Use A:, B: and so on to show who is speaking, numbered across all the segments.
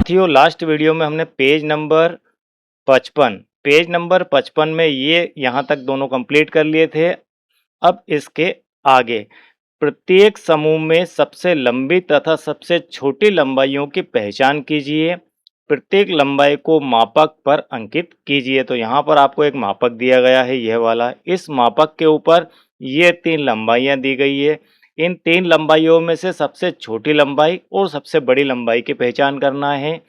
A: साथियों last video में हमने पेज नंबर 55 में ये यहाँ तक दोनों कंप्लीट कर लिए थे। अब इसके आगे प्रत्येक समूह में सबसे लंबी तथा सबसे छोटी लंबाइयों की पहचान कीजिए। प्रत्येक लंबाई को मापक पर अंकित कीजिए। तो यहाँ पर आपको एक मापक दिया गया है, यह वाला। इस मापक के ऊपर ये 3 लंबाइयाँ दी गई है। इन 3 लंबाइयों में से सबसे छोटी लंबाई और सबसे बड़ी लंबाई की पहचान करना है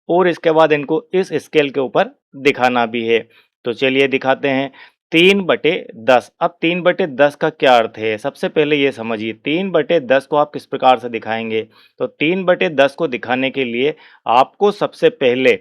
A: और इसके बाद इनको इस स्केल के ऊपर दिखाना भी है। तो चलिए दिखाते हैं। 3/10। अब 3/10 का क्या अर्थ है, सबसे पहले ये समझिए। 3/10 को आप किस प्रकार से दिखाएंगे? तो 3/10 को दिखाने के लिए आपको सबसे पहले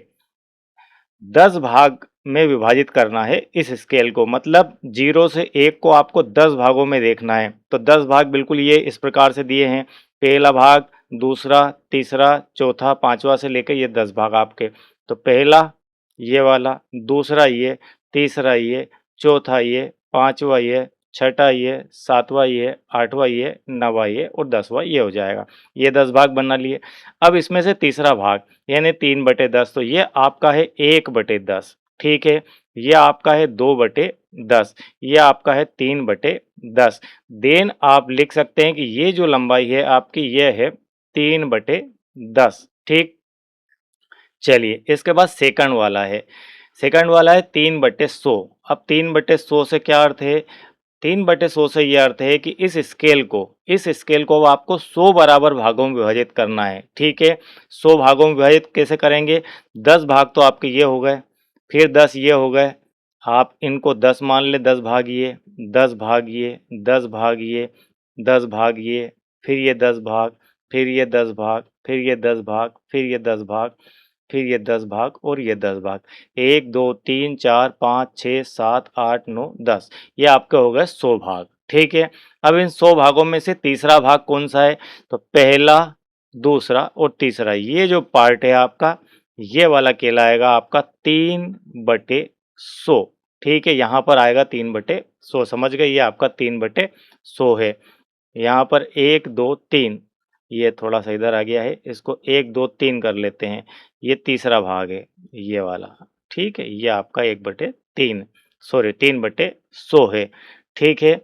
A: 10 भाग में विभाजित करना है इस स्केल को। मतलब 0 से 1 को आपको 10 भागों में देखना है। तो 10 भाग बिल्कुल ये इस प्रकार से दिए हैं। पहला भाग, दूसरा, तीसरा, चौथा, पांचवा से लेकर ये 10 भाग आपके। तो पहला ये वाला, दूसरा ये, तीसरा ये, चौथा ये, पांचवा ये, छठा ये, सातवां ये, आठवां ये, नौवां ये और 10वां ये हो जाएगा। ये 10 भाग बना लिए। अब इसमें से तीसरा भाग यानी 3/10, तो ये आपका है 1/10। ठीक है, ये आपका है 2/10, ये आपका है 3/10। देन आप लिख सकते हैं कि ये जो लंबाई है आपकी ये है 3/10। ठीक, चलिए इसके बाद सेकंड वाला है। सेकंड वाला है 3/100। अब 3/100 से क्या अर्थ है? 3/100 से ये अर्थ है कि इस स्केल को अब आपको 100 बराबर भागों में विभाजित करना है। ठीक है, 100 भागों में विभाजित कैसे करेंगे? 10 भाग तो आपके ये हो गए, फिर 10 ये हो गए। आप इनको 10 मान ले, 10 भाग ये, 10 भाग ये, 10 भाग ये, 10 भाग ये, फिर ये 10 भाग, फिर ये 10 भाग, फिर ये 10 भाग, फिर ये 10 भाग, फिर ये 10 भाग और ये 10 भाग। 1 2 3 4 5 6 7 8 9 10, ये आपके हो गए 100 भाग। ठीक है, अब इन 100 भागों में से तीसरा भाग कौन सा है? तो पहला, दूसरा और तीसरा, ये जो पार्ट है आपका, ये वाला कहलाएगा आपका 3/100। ठीक है, यहाँ पर आएगा 3/100। समझ गए, ये आपका 3/100 है। यहाँ पर 1 2 3, ये थोड़ा सा इधर आ गया है, इसको 1 2 3 कर लेते हैं। ये तीसरा भाग है, ये वाला। ठीक है, ये आपका 1/3, सॉरी 3/100 है। ठीक है,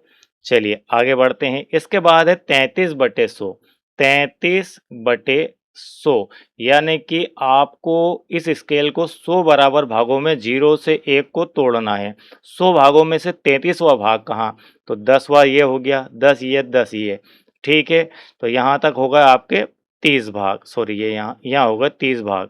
A: चलिए आगे बढ़ते हैं। इसके बाद है 33/100। 33/100 यानी कि आपको इस स्केल को 100 बराबर भागों में 0 से 1 को तोड़ना है। 100 भागों में से 33वां भाग कहाँ? तो 10वां ये हो गया, 10 ये, 10 ये। ठीक है, तो यहाँ तक होगा आपके 30 भाग, सॉरी ये यहाँ होगा 30 भाग।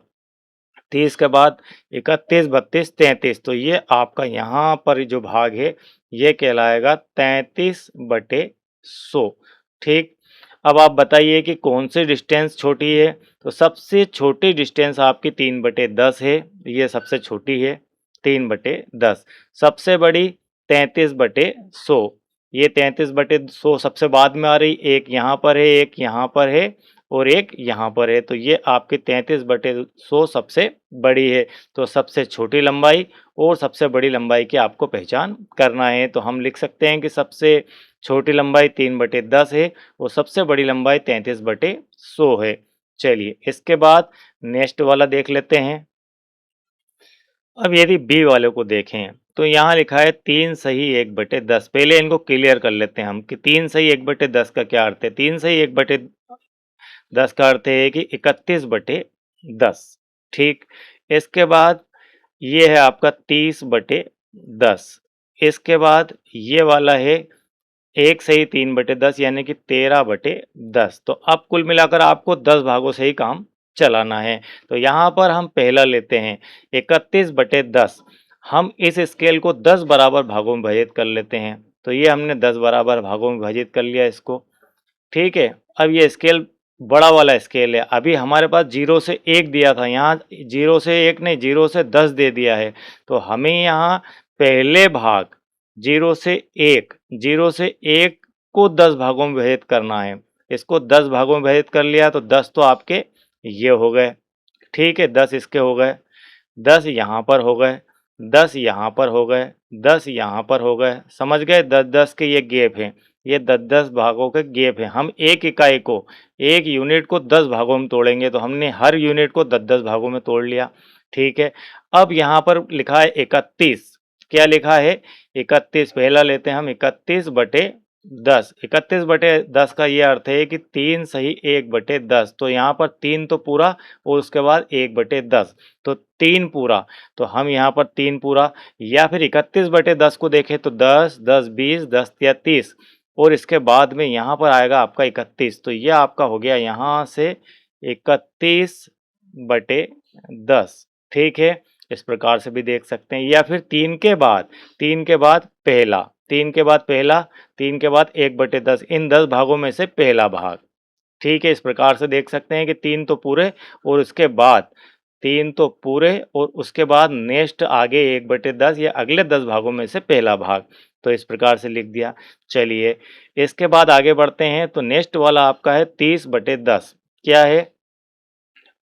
A: 30 के बाद 31 32 33, तो ये आपका यहाँ पर जो भाग है ये कहलाएगा 33/100। ठीक, अब आप बताइए कि कौन सी डिस्टेंस छोटी है? तो सबसे छोटी डिस्टेंस आपकी 3/10 है, ये सबसे छोटी है 3/10। सबसे बड़ी 33/100, ये 33/100 सबसे बाद में आ रही। एक यहाँ पर है, एक यहाँ पर है और एक यहाँ पर है, तो ये आपकी 33/100 सबसे बड़ी है। तो सबसे छोटी लंबाई और सबसे बड़ी लंबाई की आपको पहचान करना है। तो हम लिख सकते हैं कि सबसे छोटी लंबाई 3/10 है और सबसे बड़ी लंबाई 33/100 है। चलिए इसके बाद नेक्स्ट वाला देख लेते हैं। अब यदि बी वाले को देखें तो यहाँ लिखा है 3 सही 1/10। पहले इनको क्लियर कर लेते हैं हम कि 3 सही 1/10 का क्या अर्थ है। 3 सही 1/10 का अर्थ है कि 31/10। ठीक, इसके बाद ये है आपका 30/10। इसके बाद ये वाला है 1 सही 3/10 यानी कि 13/10। तो अब कुल मिलाकर आपको 10 भागों से ही काम चलाना है। तो यहाँ पर हम पहला लेते हैं 31/10। हम इस स्केल को 10 बराबर भागों में विभाजित कर लेते हैं। तो ये हमने 10 बराबर भागों में विभाजित कर लिया इसको। ठीक है, अब ये स्केल बड़ा वाला स्केल है। अभी हमारे पास 0 से 1 दिया था, यहाँ 0 से 1 नहीं, 0 से 10 दे दिया है। तो हमें यहाँ पहले भाग 0 से 1, 0 से 1 को 10 भागों में विभाजित करना है। इसको 10 भागों में विभाजित कर लिया तो 10 तो आपके ये हो गए। ठीक है, 10 इसके हो गए, 10 यहाँ पर हो गए, 10 यहाँ पर हो गए, 10 यहाँ पर हो गए। समझ गए, 10 10 के ये गैप हैं। ये 10-10 भागों के गैप है। हम एक इकाई को, एक यूनिट को 10 भागों में तोड़ेंगे, तो हमने हर यूनिट को 10-10 भागों में तोड़ लिया। ठीक है, अब यहाँ पर लिखा है 31। क्या लिखा है? 31। पहला लेते हैं हम 31/10। 31/10 का ये अर्थ है कि 3 सही 1/10। तो यहाँ पर 3 तो पूरा और उसके बाद 1/10, तो 3 पूरा। तो हम यहाँ पर 3 पूरा, या फिर 31/10 को देखें तो 10, 10, 20, 10 या 30, और इसके बाद में यहाँ पर आएगा आपका 31। तो ये आपका हो गया यहाँ से 31/10। ठीक है, इस प्रकार से भी देख सकते हैं। या फिर 3 के बाद, 3 के बाद पहला, 3 के बाद पहला, 3 के बाद 1/10, इन 10 भागों में से पहला भाग। ठीक है, इस प्रकार से देख सकते हैं कि 3 तो पूरे और उसके बाद 3 तो पूरे और उसके बाद नेक्स्ट आगे 1/10 या अगले 10 भागों में से पहला भाग। तो इस प्रकार से लिख दिया। चलिए इसके बाद आगे बढ़ते हैं, तो नेक्स्ट वाला आपका है 30/10। क्या है?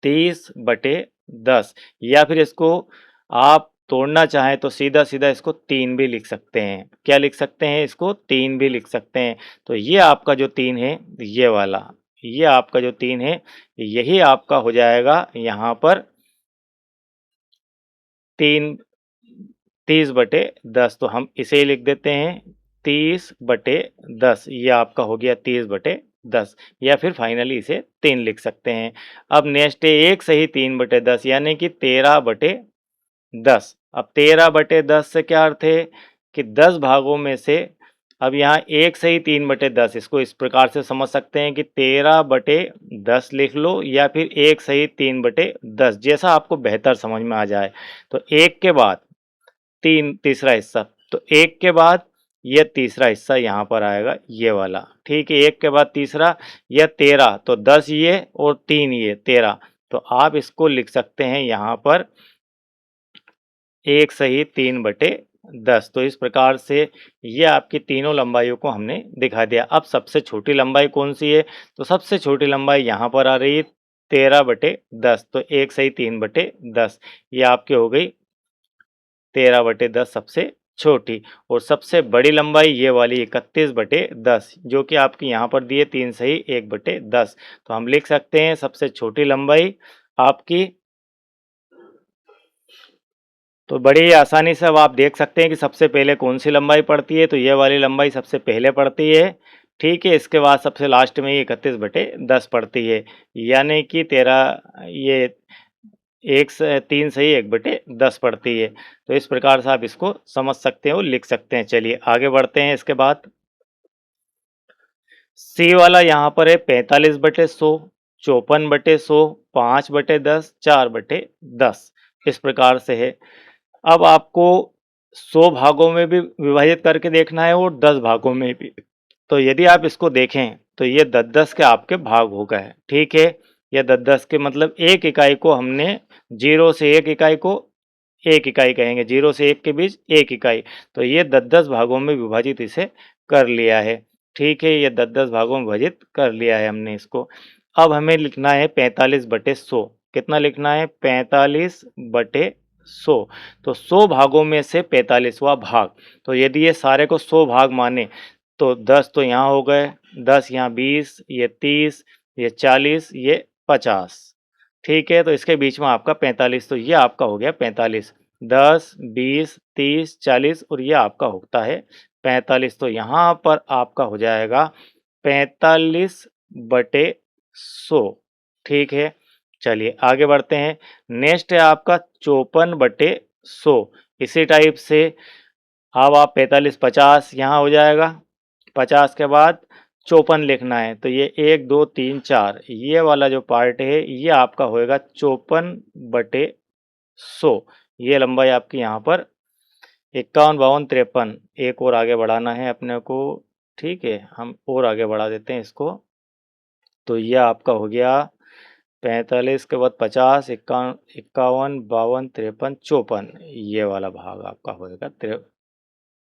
A: 30/10। या फिर इसको आप तोड़ना चाहें तो सीधा सीधा इसको 3 भी लिख सकते हैं। क्या लिख सकते हैं? इसको 3 भी लिख सकते हैं। तो ये आपका जो 3 है, ये वाला, ये आपका जो 3 है, यही आपका हो जाएगा यहाँ पर 3 30/10। तो हम इसे ही लिख देते हैं 30/10। ये आपका हो गया 30/10, या फिर फाइनली इसे 3 लिख सकते हैं। अब नेक्स्ट है 1 सही 3/10, यानी कि 13/10। अब 13/10 से क्या अर्थ है कि 10 भागों में से, अब यहाँ 1 सही 3/10, इसको इस प्रकार से समझ सकते हैं कि 13/10 लिख लो, या फिर 1 सही 3/10, जैसा आपको बेहतर समझ में आ जाए। तो 1 के बाद 3 तीसरा हिस्सा, तो 1 के बाद ये तीसरा हिस्सा यहाँ पर आएगा, ये वाला। ठीक है, 1 के बाद तीसरा, यह 13, तो 10 ये और 3 ये 13। तो आप इसको लिख सकते हैं यहाँ पर 1 सही 3/10। तो इस प्रकार से ये आपकी तीनों लंबाइयों को हमने दिखा दिया। अब सबसे छोटी लंबाई कौन सी है? तो सबसे छोटी लंबाई यहाँ पर आ रही है 13/10। तो 1 सही 3/10, ये आपकी हो गई 13/10 सबसे छोटी। और सबसे बड़ी लंबाई ये वाली 31/10, जो कि आपकी यहाँ पर दी है 3 सही 1/10। तो हम लिख सकते हैं सबसे छोटी लंबाई आपकी, तो बड़ी ही आसानी से अब आप देख सकते हैं कि सबसे पहले कौन सी लंबाई पड़ती है। तो ये वाली लंबाई सबसे पहले पड़ती है। ठीक है, इसके बाद सबसे लास्ट में ये 31/10 पड़ती है, यानी कि 3 सही 1/10 पड़ती है। तो इस प्रकार से आप इसको समझ सकते हैं और लिख सकते हैं। चलिए आगे बढ़ते हैं। इसके बाद सी वाला यहाँ पर है 45/100, 54/100, 5/10, 4/10, इस प्रकार से है। अब आपको 100 भागों में भी विभाजित करके देखना है और 10 भागों में भी। तो यदि आप इसको देखें तो ये 10-10 के आपके भाग हो गए। ठीक है, ये 10-10 के मतलब एक इकाई को हमने 0 से 1 इकाई को 1 इकाई कहेंगे, 0 से 1 के बीच 1 इकाई। तो ये 10-10 भागों में विभाजित इसे कर लिया है। ठीक है, ये 10-10 भागों में विभाजित कर लिया है हमने इसको। अब हमें लिखना है 45/100। कितना लिखना है? 45/100। तो 100 भागों में से 45वां भाग। तो यदि ये सारे को 100 भाग माने तो 10 तो यहाँ हो गए, 10 यहाँ 20, ये 30, ये 40, ये 50। ठीक है, तो इसके बीच में आपका 45, तो ये आपका हो गया 45। 10, 20, 30, 40 और ये आपका होता है 45। तो यहाँ पर आपका हो जाएगा 45/100। ठीक है, चलिए आगे बढ़ते हैं। नेक्स्ट है आपका 54/100। इसी टाइप से अब आप 45, 50 यहाँ हो जाएगा। 50 के बाद 54 लिखना है, तो ये 1, 2, 3, 4 ये वाला जो पार्ट है ये आपका होएगा 54/100। ये लंबाई आपकी यहाँ पर 51, 52, 53। एक और आगे बढ़ाना है अपने को। ठीक है, हम और आगे बढ़ा देते हैं इसको। तो ये आपका हो गया 45 के बाद 50, 51, 52, 53, 54, ये वाला भाग आपका होएगा।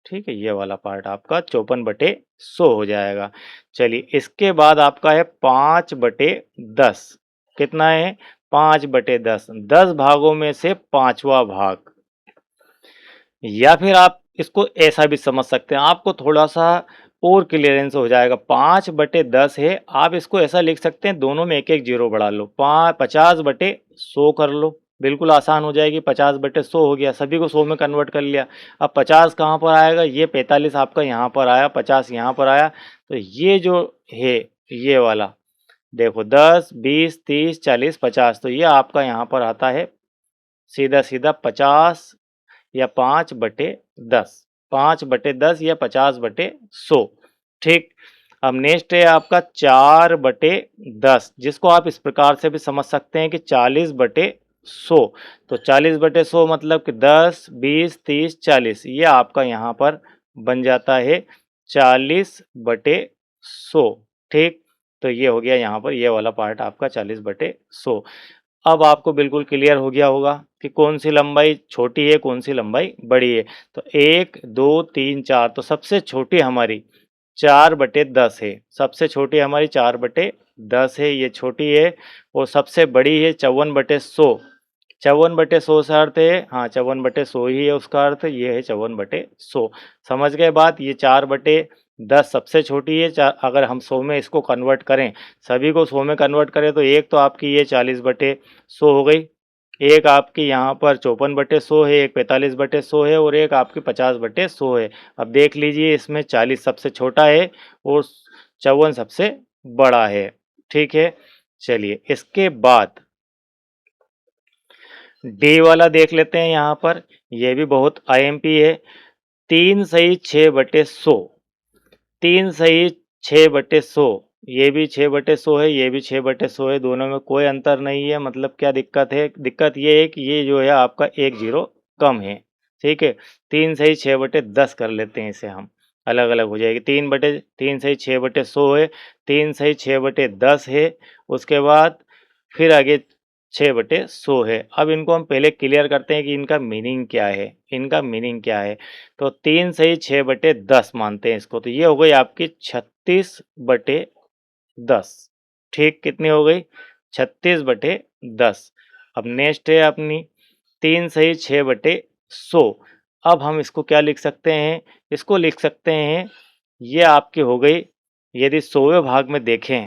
A: ठीक है, ये वाला पार्ट आपका 54/100 हो जाएगा। चलिए इसके बाद आपका है 5/10। कितना है? 5/10, 10 भागों में से 5वां भाग। या फिर आप इसको ऐसा भी समझ सकते हैं, आपको थोड़ा सा और क्लियरेंस हो जाएगा। 5/10 है, आप इसको ऐसा लिख सकते हैं, दोनों में एक एक जीरो बढ़ा लो, 50/100 कर लो, बिल्कुल आसान हो जाएगी। 50/100 हो गया, सभी को 100 में कन्वर्ट कर लिया। अब 50 कहाँ पर आएगा, ये 45 आपका यहाँ पर आया, 50 यहाँ पर आया, तो ये जो है ये वाला देखो 10, 20, 30, 40, 50, तो ये आपका यहाँ पर आता है सीधा सीधा 50 या 5/10, 5/10 या 50/100। ठीक। अब नेक्स्ट है आपका 4/10, जिसको आप इस प्रकार से भी समझ सकते हैं कि 40/100। तो 40/100 मतलब कि 10, 20, 30, 40, ये आपका यहाँ पर बन जाता है 40/100। ठीक। तो ये हो गया यहाँ पर ये वाला पार्ट आपका 40/100। अब आपको बिल्कुल क्लियर हो गया होगा कि कौन सी लंबाई छोटी है, कौन सी लंबाई बड़ी है। तो 1, 2, 3, 4, तो सबसे छोटी हमारी 4/10 है, सबसे छोटी हमारी 4/10 है, ये छोटी है। और सबसे बड़ी है 54/100। 54/100 से अर्थ है, हाँ 54/100 ही है उसका अर्थ, ये है 54/100। समझ गए बात। ये 4/10 सबसे छोटी है। अगर हम 100 में इसको कन्वर्ट करें, सभी को 100 में कन्वर्ट करें, तो एक तो आपकी ये 40/100 हो गई, एक आपकी यहाँ पर 54/100 है, एक 45/100 है, और एक आपकी 50/100 है। अब देख लीजिए, इसमें 40 सबसे छोटा है और 54 सबसे बड़ा है। ठीक है। चलिए इसके बाद डी वाला देख लेते हैं। यहाँ पर ये भी बहुत आईएमपी है। 3 सही 6/100, 3 सही 6/100, ये भी 6/100 है, ये भी 6/100 है, दोनों में कोई अंतर नहीं है। मतलब क्या दिक्कत है, दिक्कत ये है कि ये जो है आपका एक जीरो कम है। ठीक है। 3 सही 6/10 कर लेते हैं, इसे हम अलग अलग हो जाएगी। 3 सही 6/100 है, 3 सही 6/10 है, उसके बाद फिर आगे 6/100 है। अब इनको हम पहले क्लियर करते हैं कि इनका मीनिंग क्या है, इनका मीनिंग क्या है। तो 3 सही 6/10 मानते हैं इसको, तो ये हो गई आपकी 36/10। ठीक, कितनी हो गई, 36/10। अब नेक्स्ट है अपनी 3 सही 6/100। अब हम इसको क्या लिख सकते हैं, इसको लिख सकते हैं, ये आपकी हो गई, यदि 100वें भाग में देखें।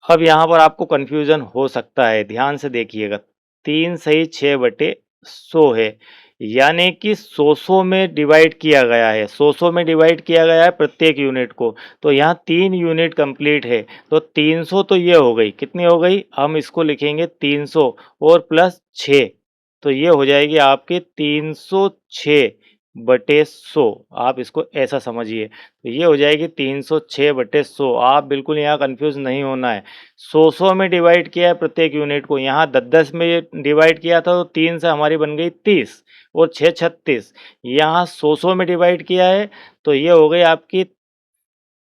A: अब यहाँ पर आपको कन्फ्यूज़न हो सकता है, ध्यान से देखिएगा। 3 सही 6/100 है, यानी कि 100 में डिवाइड किया गया है, 100 में डिवाइड किया गया है प्रत्येक यूनिट को। तो यहाँ 3 यूनिट कंप्लीट है, तो 300 तो ये हो गई, कितनी हो गई, हम इसको लिखेंगे 300 और प्लस 6, तो ये हो जाएगी आपकी 306/100। आप इसको ऐसा समझिए, तो ये हो जाएगी 306/100। आप बिल्कुल यहाँ कंफ्यूज नहीं होना है। 100 में डिवाइड किया है प्रत्येक यूनिट को, यहाँ 10 में डिवाइड किया था, तो 3 से हमारी बन गई 30 और 6 36। यहाँ 100 में डिवाइड किया है, तो ये हो गई आपकी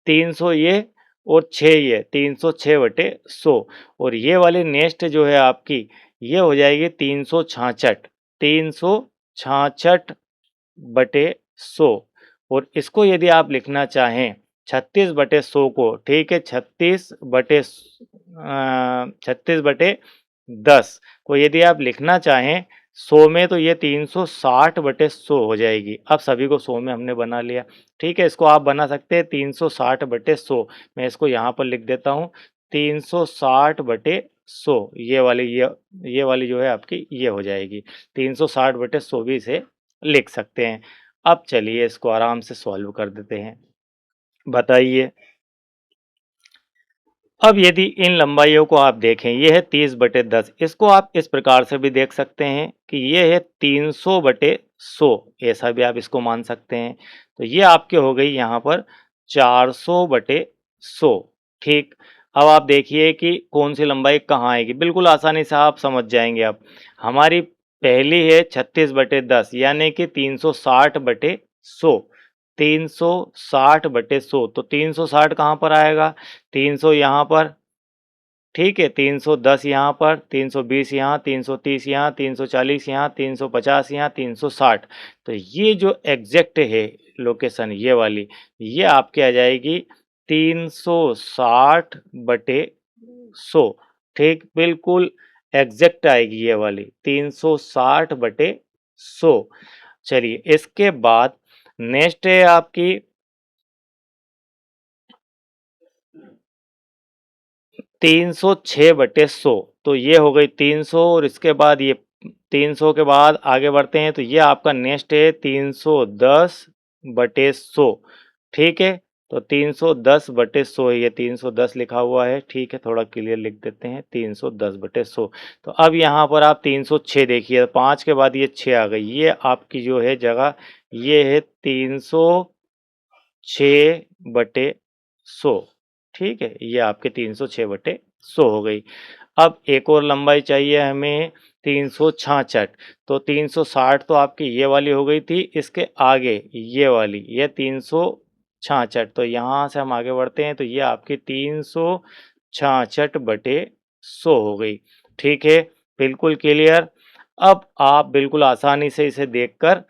A: 300 ये और 6 ये, 306/100। और ये वाली नेक्स्ट जो है आपकी, ये हो जाएगी 366, 366/100। और इसको यदि आप लिखना चाहें 36/100 को, ठीक है, 36/10 को यदि आप लिखना चाहें 100 में, तो ये 360/100 हो जाएगी। अब सभी को 100 में हमने बना लिया। ठीक है, इसको आप बना सकते हैं 360/100। मैं इसको यहाँ पर लिख देता हूँ 360/100। ये वाली जो है आपकी ये हो जाएगी 360/100 भी इसे लिख सकते हैं। अब चलिए इसको आराम से सॉल्व कर देते हैं। बताइए, अब यदि इन लंबाइयों को आप देखें, ये है 30/10, इसको आप इस प्रकार से भी देख सकते हैं कि ये है 300/100, ऐसा भी आप इसको मान सकते हैं। तो ये आपके हो गई यहाँ पर 400/100। ठीक। अब आप देखिए कि कौन सी लंबाई कहाँ आएगी, बिल्कुल आसानी से आप समझ जाएंगे। अब हमारी पहली है 36/10, यानी कि 360/100, 360/100, तो 360 कहाँ पर आएगा, 300 यहाँ पर, ठीक है, 310 यहाँ पर, 320 यहाँ, 330 यहाँ, 340 यहाँ, 350 यहाँ, 360। तो ये जो एग्जैक्ट है लोकेशन, ये वाली, ये आपके आ जाएगी 360/100। ठीक, बिल्कुल एग्जैक्ट आएगी ये वाली 360/100। चलिए इसके बाद नेक्स्ट है आपकी 306/100 तो ये हो गई 300 और इसके बाद ये 300 के बाद आगे बढ़ते हैं तो ये आपका नेक्स्ट है 310/100 ठीक है। तो 310/100 है, ये 310 लिखा हुआ है, ठीक है, थोड़ा क्लियर लिख देते हैं 310/100। तो अब यहाँ पर आप 306 देखिए, 5 के बाद ये 6 आ गई, ये आपकी जो है जगह ये है 306/100 ठीक है, ये आपके 306/100 हो गई। अब एक और लंबाई चाहिए हमें 366 तो 360 तो आपकी ये वाली हो गई थी, इसके आगे ये वाली ये 366 तो यहाँ से हम आगे बढ़ते हैं तो ये आपकी 366/100 हो गई, ठीक है, बिल्कुल क्लियर। अब आप बिल्कुल आसानी से इसे देखकर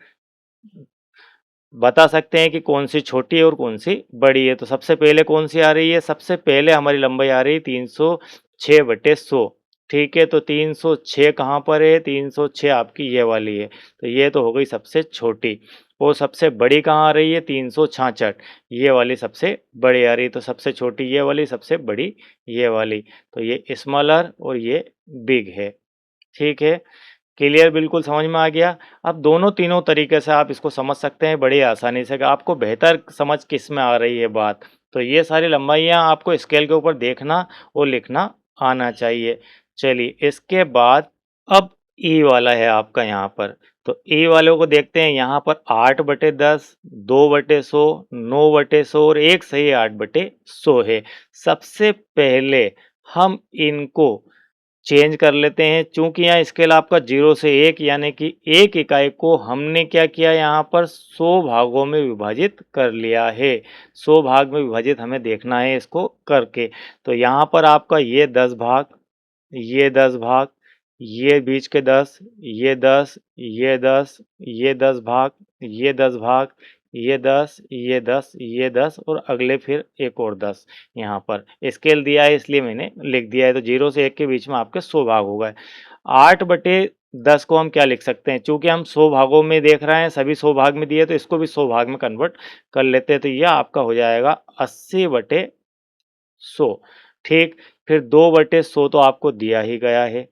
A: बता सकते हैं कि कौन सी छोटी है और कौन सी बड़ी है। तो सबसे पहले कौन सी आ रही है? सबसे पहले हमारी लंबाई आ रही है 306/100 ठीक है, तो 306 कहाँ पर है? 306 आपकी ये वाली है, तो ये तो हो गई सबसे छोटी। और सबसे बड़ी कहाँ आ रही है? 366 ये वाली सबसे बड़ी आ रही है, तो सबसे छोटी ये वाली, सबसे बड़ी ये वाली। तो ये स्मॉलर और ये बिग है, ठीक है। क्लियर बिल्कुल समझ में आ गया। अब दोनों तीनों तरीके से आप इसको समझ सकते हैं बड़ी आसानी से कि आपको बेहतर समझ किस में आ रही है बात। तो ये सारी लंबाइयाँ आपको स्केल के ऊपर देखना और लिखना आना चाहिए। चलिए इसके बाद अब ई वाला है आपका यहाँ पर। तो ई वालों को देखते हैं यहाँ पर 8/10, 2/100, 9/100 और एक सही 8/100 है। सबसे पहले हम इनको चेंज कर लेते हैं, चूंकि यहाँ स्केल आपका 0 से 1 यानी कि एक इकाई को हमने क्या किया यहाँ पर 100 भागों में विभाजित कर लिया है। 100 भाग में विभाजित हमें देखना है इसको करके। तो यहाँ पर आपका ये 10 भाग, ये 10 भाग, ये बीच के 10, ये 10, ये 10, ये 10 भाग, ये 10 भाग, ये 10, ये 10, ये 10 और अगले फिर एक और 10 यहाँ पर स्केल दिया है इसलिए मैंने लिख दिया है। तो 0 से 1 के बीच में आपके 100 भाग हो गए। 8/10 को हम क्या लिख सकते हैं? चूंकि हम 100 भागों में देख रहे हैं, सभी 100 भाग में दिए तो इसको भी 100 भाग में कन्वर्ट कर लेते हैं। तो यह आपका हो जाएगा 80/100 ठीक। फिर 2/100 तो आपको दिया ही गया है,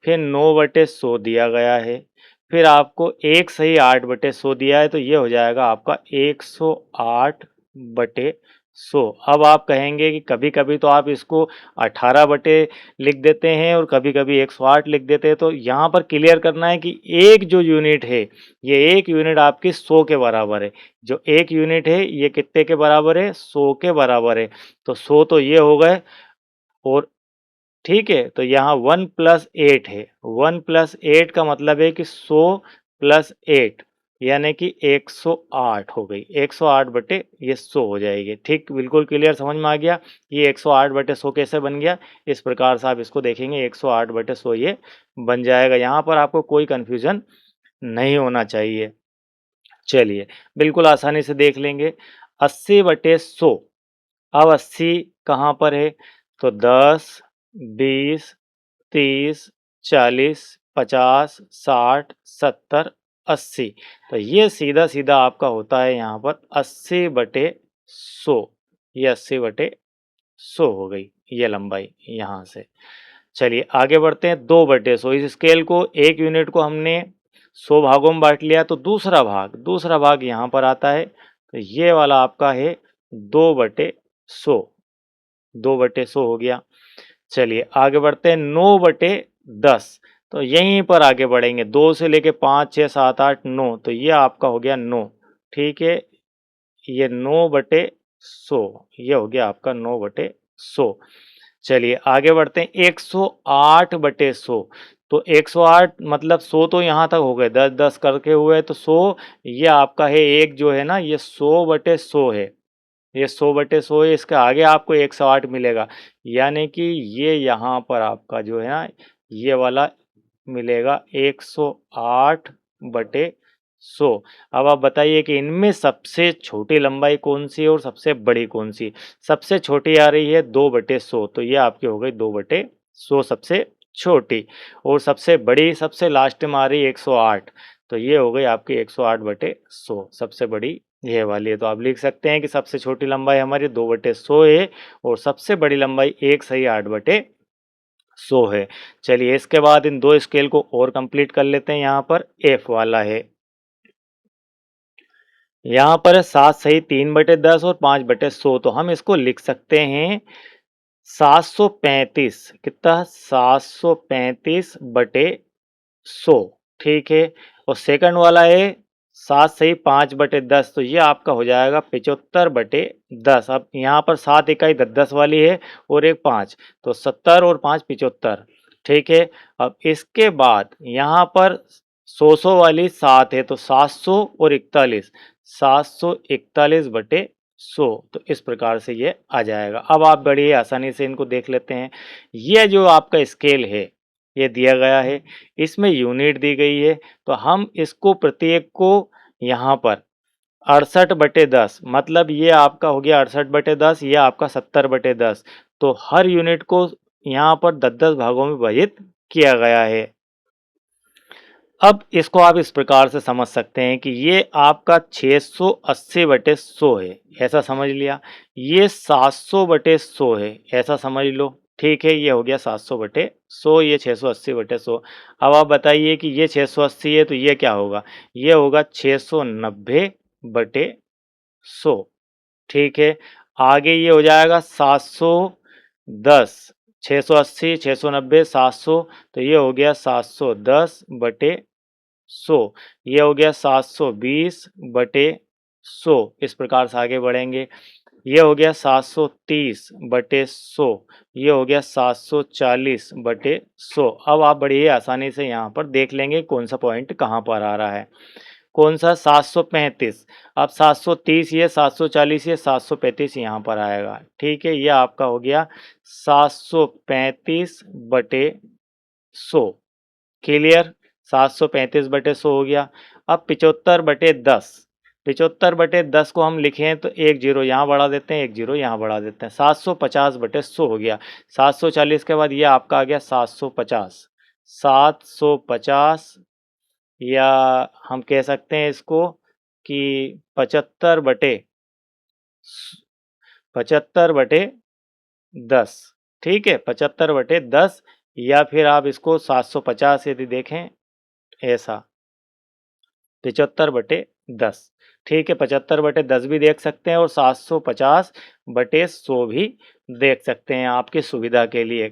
A: फिर 9/100 दिया गया है, फिर आपको एक सही 8/100 दिया है, तो ये हो जाएगा आपका 108/100। अब आप कहेंगे कि कभी-कभी तो आप इसको 18 बटे लिख देते हैं और कभी-कभी 108 लिख देते हैं, तो यहाँ पर क्लियर करना है कि एक जो यूनिट है, ये एक यूनिट आपकी 100 के बराबर है। जो एक यूनिट है, ये कितने के बराबर है? 100 के बराबर है। तो 100 तो ये हो गए और ठीक है, तो यहाँ 1 + 8 है। 1 + 8 का मतलब है कि 100 + 8 यानी कि 108 हो गई। 108/100 हो जाएगी। ठीक, बिल्कुल क्लियर समझ में आ गया। ये 108/100 कैसे बन गया? इस प्रकार से आप इसको देखेंगे 108/100 ये बन जाएगा। यहाँ पर आपको कोई कन्फ्यूज़न नहीं होना चाहिए। चलिए, बिल्कुल आसानी से देख लेंगे। 80/100 अब 80 कहाँ पर है? तो 10, 20, 30, 40, 50, 60, 70, 80 तो ये सीधा-सीधा आपका होता है यहाँ पर 80/100 ये 80/100 हो गई ये लंबाई यहाँ से। चलिए आगे बढ़ते हैं 2/100 इस स्केल को एक यूनिट को हमने 100 भागों में बाँट लिया तो दूसरा भाग यहाँ पर आता है। तो ये वाला आपका है 2/100 2/100 हो गया। चलिए आगे बढ़ते हैं 9/10 तो यहीं पर आगे बढ़ेंगे 2 से लेके 5, 6, 7, 8, 9 तो ये आपका हो गया 9 ठीक है। ये 9/100 ये हो गया आपका 9/100। चलिए आगे बढ़ते हैं 108/100 तो 108 मतलब 100 तो यहाँ तक हो गए 10-10 करके हुए तो 100 ये आपका है एक जो है ना ये 100/100 है। ये 100/100 है इसके आगे आपको 108 मिलेगा यानी कि ये यहाँ पर आपका जो है ना ये वाला मिलेगा 108/100। अब आप बताइए कि इनमें सबसे छोटी लंबाई कौन सी है और सबसे बड़ी कौन सी? सबसे छोटी आ रही है 2/100 तो ये आपकी हो गई 2/100 सबसे छोटी और सबसे बड़ी सबसे लास्ट में आ रही है 108 तो ये हो गई आपकी 108/100 सबसे बड़ी ये वाली है। तो आप लिख सकते हैं कि सबसे छोटी लंबाई हमारी 2/100 है और सबसे बड़ी लंबाई 1 सही 8/100 है। चलिए इसके बाद इन दो स्केल को और कंप्लीट कर लेते हैं। यहाँ पर एफ वाला है, यहाँ पर है 7 सही 3/10 और 5/100। तो हम इसको लिख सकते हैं 735। कितना? 735/100। ठीक है। और सेकंड वाला है 7 सही 5/10। तो ये आपका हो जाएगा 75/10। अब यहाँ पर 7 इकाई 10 वाली है और एक 5, तो 70 और 5 75। ठीक है। अब इसके बाद यहाँ पर 100 वाली 7 है, तो 700 और 41, 741/100। तो इस प्रकार से ये आ जाएगा। अब आप बड़ी आसानी से इनको देख लेते हैं। ये जो आपका स्केल है ये दिया गया है, इसमें यूनिट दी गई है, तो हम इसको प्रत्येक को यहाँ पर 68/10, मतलब ये आपका हो गया 68/10, ये आपका 70/10। तो हर यूनिट को यहाँ पर 10-10 भागों में विभाजित किया गया है। अब इसको आप इस प्रकार से समझ सकते हैं कि ये आपका 680/100 है, ऐसा समझ लिया। ये 700/100 है, ऐसा समझ लो। ठीक है, ये हो गया 700/100, ये 680/100। अब आप बताइए कि ये 680 है तो ये क्या होगा? ये होगा 690/100। ठीक है। आगे ये हो जाएगा 710, 680, 690, 700, तो ये हो गया 710/100। ये हो गया 720/100। इस प्रकार से आगे बढ़ेंगे। ये हो गया 730/100। ये हो गया 740/100। अब आप बड़ी ही आसानी से यहाँ पर देख लेंगे कौन सा पॉइंट कहाँ पर आ रहा है। कौन सा? 735। अब 730 ये, 740 ये, 735 यहाँ पर आएगा। ठीक है, ये आपका हो गया 735/100। क्लियर? 735/100 हो गया। अब 75/10, 75/10 को हम लिखें तो एक जीरो यहाँ बढ़ा देते हैं, एक जीरो यहाँ बढ़ा देते हैं, 750/100 हो गया। 740 के बाद ये आपका आ गया 750, 750, या हम कह सकते हैं इसको कि 75/10। ठीक है, 75/10, या फिर आप इसको 750 यदि देखें ऐसा, 75/10। ठीक है, 75/10 भी देख सकते हैं और 750/100 भी देख सकते हैं आपकी सुविधा के लिए,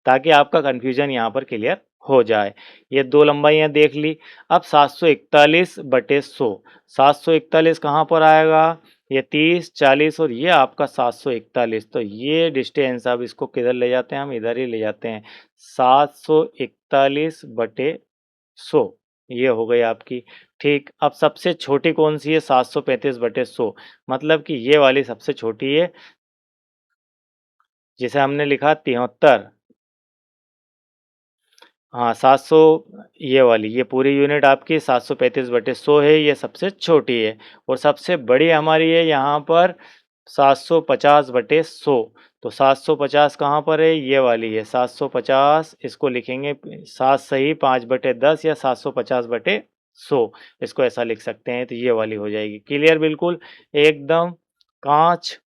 A: ताकि आपका कन्फ्यूजन यहाँ पर क्लियर हो जाए। ये दो लंबाइयाँ देख ली। अब 741/100, 741 कहाँ पर आएगा? ये 30, 40 और ये आपका 741। तो ये डिस्टेंस, अब इसको किधर ले जाते हैं? हम इधर ही ले जाते हैं। 741/100 ये हो गई आपकी। ठीक। अब सबसे छोटी कौन सी है? 735/100, मतलब कि ये वाली सबसे छोटी है, जिसे हमने लिखा 73। हाँ, 700, ये वाली, ये पूरी यूनिट आपकी 735/100 है, ये सबसे छोटी है। और सबसे बड़ी हमारी है यहाँ पर 750/100। तो 750 कहाँ पर है? ये वाली है 750। इसको लिखेंगे 7 सही 5/10 या 750/100, इसको ऐसा लिख सकते हैं। तो ये वाली हो जाएगी। क्लियर? बिल्कुल एकदम कांच।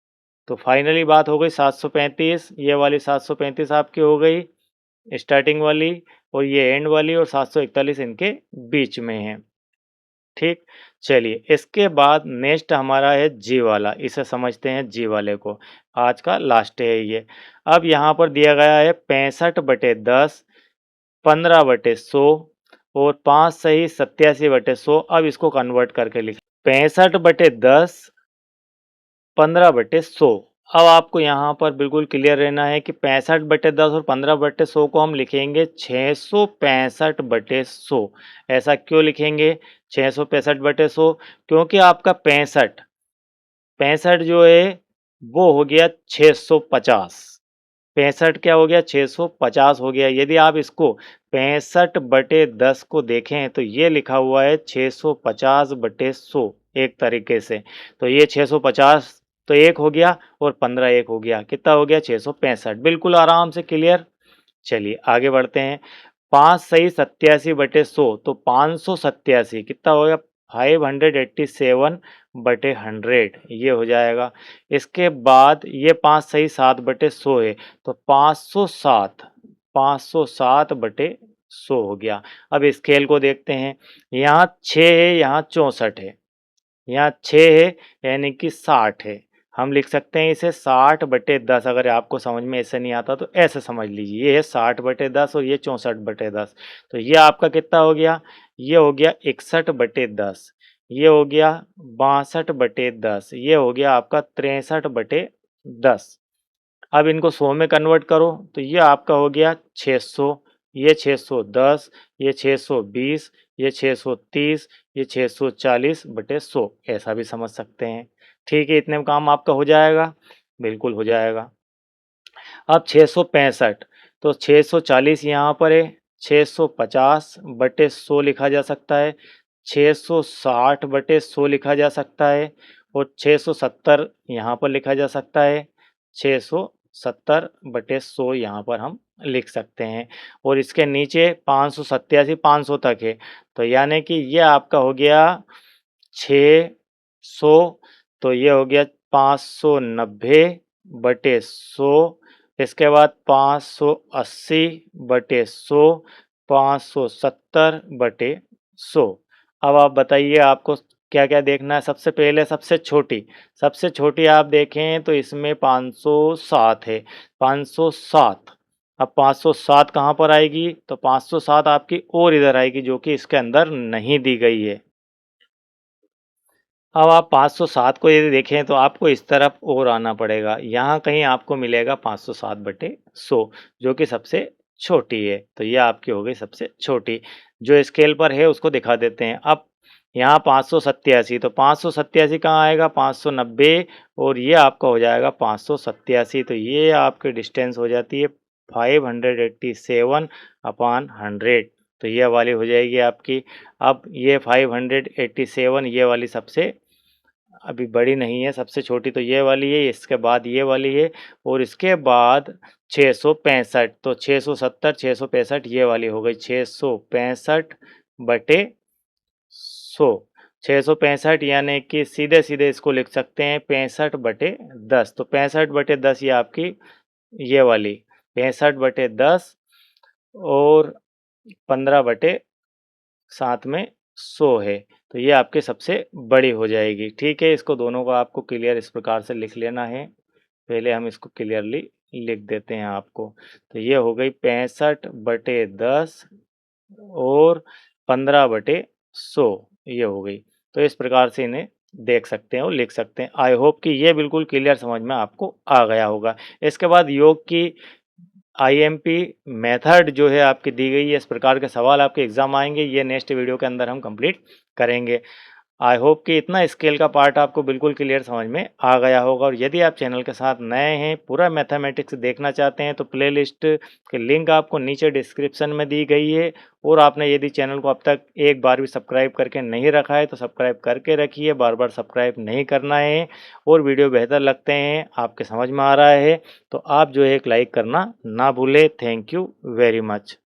A: तो फाइनली बात हो गई 735, ये वाली 735 आपकी हो गई स्टार्टिंग वाली, और ये एंड वाली, और 741 इनके बीच में है। ठीक। चलिए इसके बाद नेक्स्ट हमारा है जी वाला, इसे समझते हैं जी वाले को। आज का लास्ट है ये। अब यहाँ पर दिया गया है 65/10, 15/100 और 5 सही 87/100। अब इसको कन्वर्ट करके लिख 65/10, 15/100। अब आपको यहाँ पर बिल्कुल क्लियर रहना है कि 65/10 और 15/100 को हम लिखेंगे 665/100। ऐसा क्यों लिखेंगे 665/100? क्योंकि आपका 65 जो है वो हो गया 650। 65 क्या हो गया? 650 हो गया। यदि आप इसको 65/10 को देखें तो ये लिखा हुआ है 650/100 एक तरीके से। तो ये 650 तो एक हो गया और 15 एक हो गया। कितना हो गया? 665। बिल्कुल आराम से क्लियर। चलिए आगे बढ़ते हैं। 5 सही 87/100, तो 587 कितना हो गया? 587/100 ये हो जाएगा। इसके बाद ये 5 सही 7/100 है, तो 507/100 हो गया। अब स्केल को देखते हैं, यहाँ 6 है, यहाँ 64 है, यहाँ 6 है यानी कि 60 है। हम लिख सकते हैं इसे 60/10। अगर आपको समझ में ऐसे नहीं आता तो ऐसे समझ लीजिए, ये है 60/10 और ये 64/10। तो ये आपका कितना हो गया? ये हो गया 61/10, ये हो गया 62/10, ये हो गया आपका 63/10। अब इनको 100 में कन्वर्ट करो तो ये आपका हो गया 600, ये 610, ये 620, ये 630, ये 640/100 ऐसा भी समझ सकते हैं। ठीक है, इतने में काम आपका हो जाएगा? बिल्कुल हो जाएगा। अब 665 तो 640 यहाँ पर है, 650/100 लिखा जा सकता है, 660/100 लिखा जा सकता है और 670 यहाँ पर लिखा जा सकता है, 670/100 यहाँ पर हम लिख सकते हैं। और इसके नीचे 587 500 तक है, तो यानी कि ये आपका हो गया 600, तो ये हो गया 590/100। इसके बाद 580/100, 570/100। अब आप बताइए आपको क्या-क्या देखना है? सबसे पहले सबसे छोटी आप देखें तो इसमें 507 है, 507। अब 507 कहाँ पर आएगी? तो 507 आपकी और इधर आएगी जो कि इसके अंदर नहीं दी गई है। अब आप 507 को यदि देखें तो आपको इस तरफ और आना पड़ेगा। यहाँ कहीं आपको मिलेगा 507/100 जो कि सबसे छोटी है। तो ये आपकी हो गई सबसे छोटी। जो स्केल पर है उसको दिखा देते हैं। अब यहाँ 587 तो 587 कहाँ आएगा? 590 और ये आपका हो जाएगा 587। तो ये आपकी डिस्टेंस हो जाती है 587/100। तो ये वाली हो जाएगी आपकी। अब ये 587 ये वाली सबसे अभी बड़ी नहीं है, सबसे छोटी तो ये वाली है, इसके बाद ये वाली है और इसके बाद 665 तो 670 665 ये वाली हो गई 665/100। 665 यानी कि सीधे-सीधे इसको लिख सकते हैं 65/10। तो 65/10 ये आपकी ये वाली 65/10 और 15 बटे साथ में 100 है, तो ये आपकी सबसे बड़ी हो जाएगी। ठीक है, इसको दोनों को आपको क्लियर इस प्रकार से लिख लेना है। पहले हम इसको क्लियरली लिख देते हैं आपको। तो ये हो गई 65/10 और 15/100 ये हो गई। तो इस प्रकार से इन्हें देख सकते हैं और लिख सकते हैं। आई होप कि ये बिल्कुल क्लियर समझ में आपको आ गया होगा। इसके बाद योग की आईएमपी मेथड जो है आपकी दी गई है, इस प्रकार के सवाल आपके एग्ज़ाम आएँगे, ये नेक्स्ट वीडियो के अंदर हम कंप्लीट करेंगे। आई होप कि इतना स्केल का पार्ट आपको बिल्कुल क्लियर समझ में आ गया होगा और यदि आप चैनल के साथ नए हैं, पूरा मैथमेटिक्स देखना चाहते हैं तो प्लेलिस्ट की लिंक आपको नीचे डिस्क्रिप्शन में दी गई है और आपने यदि चैनल को अब तक एक बार भी सब्सक्राइब करके नहीं रखा है तो सब्सक्राइब करके रखिए, बार-बार सब्सक्राइब नहीं करना है और वीडियो बेहतर लगते हैं, आपके समझ में आ रहा है तो आप जो है एक लाइक करना ना भूलें। Thank you very much.